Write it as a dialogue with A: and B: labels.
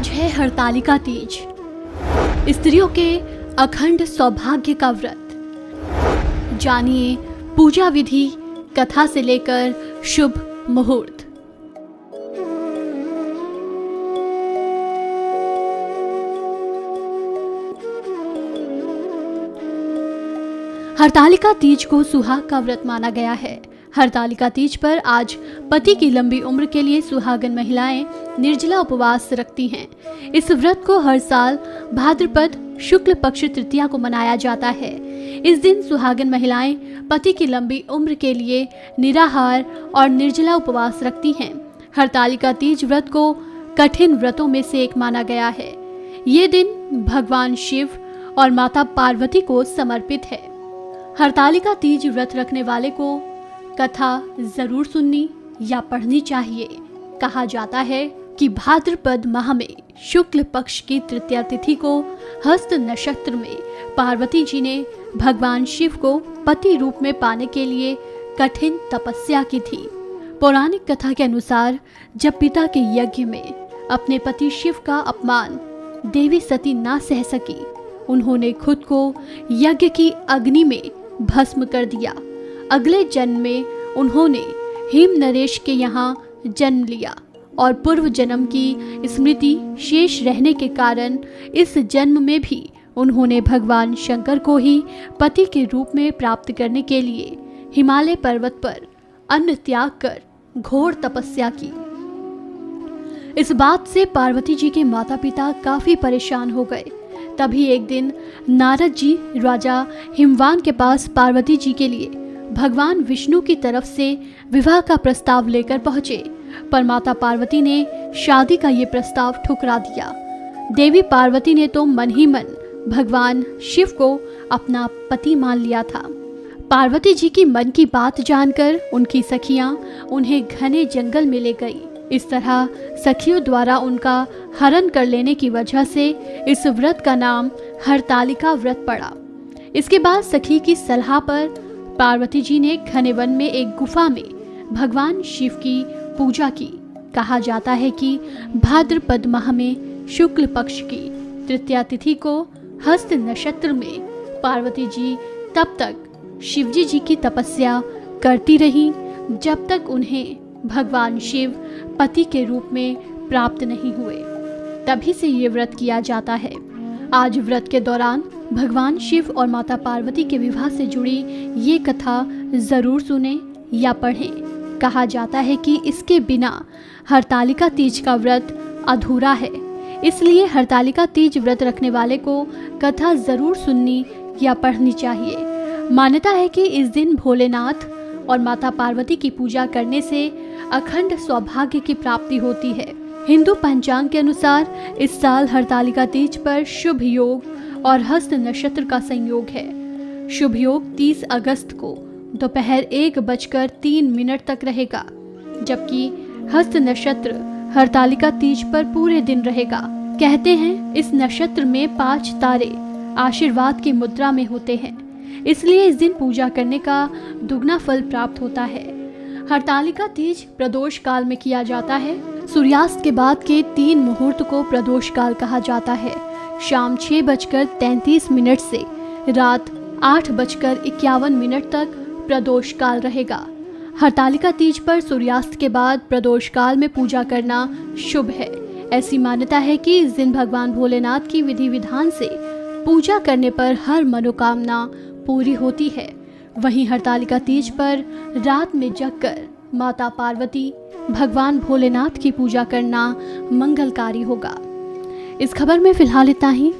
A: आज है हरतालिका तीज, स्त्रियों के अखंड सौभाग्य का व्रत। जानिए पूजा विधि, कथा से लेकर शुभ मुहूर्त। हरतालिका तीज को सुहाग का व्रत माना गया है। हरतालिका तीज पर आज पति की लंबी उम्र के लिए सुहागन महिलाएं निर्जला उपवास रखती हैं। इस व्रत को हर साल भाद्रपद शुक्ल पक्ष तृतीया को मनाया जाता है। इस दिन सुहागन महिलाएं पति की लंबी उम्र के लिए निराहार और निर्जला उपवास रखती हैं। हरतालिका तीज व्रत को कठिन व्रतों में से एक माना गया है। ये दिन भगवान शिव और माता पार्वती को समर्पित है। हरतालिका तीज व्रत रखने वाले को कथा जरूर सुननी या पढ़नी चाहिए। कहा जाता है कि भाद्रपद माह में शुक्ल पक्ष की तृतीया तिथि को हस्त नक्षत्र में पार्वती जी ने भगवान शिव को पति रूप में पाने के लिए कठिन तपस्या की थी। पौराणिक कथा के अनुसार जब पिता के यज्ञ में अपने पति शिव का अपमान देवी सती ना सह सकी, उन्होंने खुद को यज्ञ की अग्नि में भस्म कर दिया। अगले जन्म में उन्होंने हिम नरेश के यहाँ जन्म लिया और पूर्व जन्म की स्मृति शेष रहने के कारण इस जन्म में भी उन्होंने भगवान शंकर को ही पति के रूप में प्राप्त करने के लिए हिमालय पर्वत पर अन्न त्याग कर घोर तपस्या की। इस बात से पार्वती जी के माता पिता काफी परेशान हो गए। तभी एक दिन नारद जी राजा हिमवान के पास पार्वती जी के लिए भगवान विष्णु की तरफ से विवाह का प्रस्ताव लेकर पहुंचे, पर माता पार्वती ने शादी का ये प्रस्ताव ठुकरा दिया। देवी पार्वती ने तो मन ही मन भगवान शिव को अपना पति मान लिया था। पार्वती जी की मन की बात जानकर उनकी सखियां उन्हें घने जंगल में ले गई। इस तरह सखियों द्वारा उनका हरण कर लेने की वजह से इस व्रत का नाम हरतालिका व्रत पड़ा। इसके बाद सखी की सलाह पर पार्वती जी ने घने वन में एक गुफा में भगवान शिव की पूजा की। कहा जाता है कि भाद्रपद माह में शुक्ल पक्ष की तृतीया तिथि को हस्त नक्षत्र में पार्वती जी तब तक शिवजी जी की तपस्या करती रहीं जब तक उन्हें भगवान शिव पति के रूप में प्राप्त नहीं हुए। तभी से ये व्रत किया जाता है। आज व्रत के दौरान भगवान शिव और माता पार्वती के विवाह से जुड़ी ये कथा जरूर सुने या पढ़ें। कहा जाता है कि इसके बिना हरतालिका तीज का व्रत अधूरा है। इसलिए हरतालिका तीज व्रत रखने वाले को कथा जरूर सुननी या पढ़नी चाहिए। मान्यता है कि इस दिन भोलेनाथ और माता पार्वती की पूजा करने से अखंड सौभाग्य की प्राप्ति होती है। हिंदू पंचांग के अनुसार इस साल हरतालिका तीज पर शुभ योग और हस्त नक्षत्र का संयोग है। शुभ योग 30 अगस्त को दोपहर 1:03 तक रहेगा, जबकि हस्त नक्षत्र हरतालिका तीज पर पूरे दिन रहेगा। कहते हैं इस नक्षत्र में 5 तारे आशीर्वाद की मुद्रा में होते हैं, इसलिए इस दिन पूजा करने का दुगना फल प्राप्त होता है। हरतालिका तीज प्रदोष काल में किया जाता है। सूर्यास्त के बाद के 3 मुहूर्त को प्रदोष काल कहा जाता है। शाम 6:33 से रात 8:51 तक प्रदोष काल रहेगा। हरतालिका तीज पर सूर्यास्त के बाद प्रदोष काल में पूजा करना शुभ है। ऐसी मान्यता है कि इस दिन भगवान भोलेनाथ की विधि विधान से पूजा करने पर हर मनोकामना पूरी होती है। वहीं हरतालिका तीज पर रात में जगकर माता पार्वती भगवान भोलेनाथ की पूजा करना मंगलकारी होगा। इस खबर में फिलहाल इतना ही।